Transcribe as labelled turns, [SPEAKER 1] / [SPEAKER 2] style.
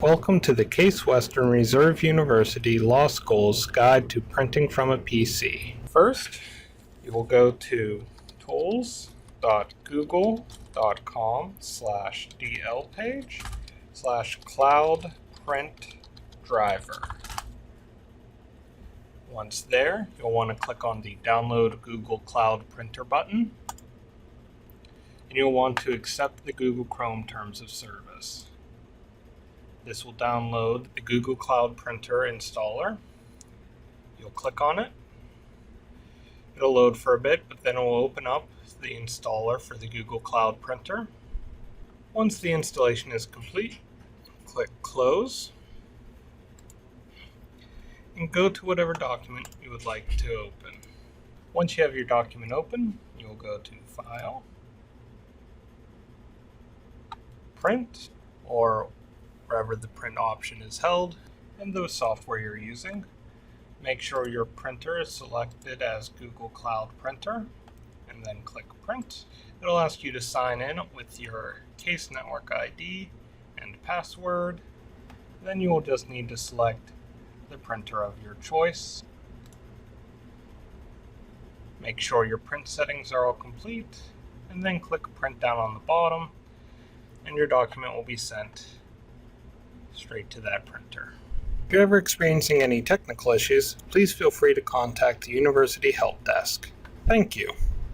[SPEAKER 1] Welcome to the Case Western Reserve University Law School's Guide to Printing from a PC. First, you will go to tools.google.com/dl page/cloud-print-driver. Once there, you'll want to click on the Download Google Cloud Printer button, and you'll want to accept the Google Chrome Terms of Service. This will download the Google Cloud Printer installer. You'll click on it. It'll load for a bit, but then it will open up the installer for the Google Cloud Printer. Once the installation is complete, click Close, and go to whatever document you would like to open. Once you have your document open, you'll go to File, Print, or wherever the print option is held, and the software you're using. Make sure your printer is selected as Google Cloud Printer, and then click Print. It'll ask you to sign in with your Case Network ID and password. Then you will just need to select the printer of your choice. Make sure your print settings are all complete, and then click Print down on the bottom, and your document will be sent straight to that printer. If you're ever experiencing any technical issues, please feel free to contact the University Help Desk. Thank you.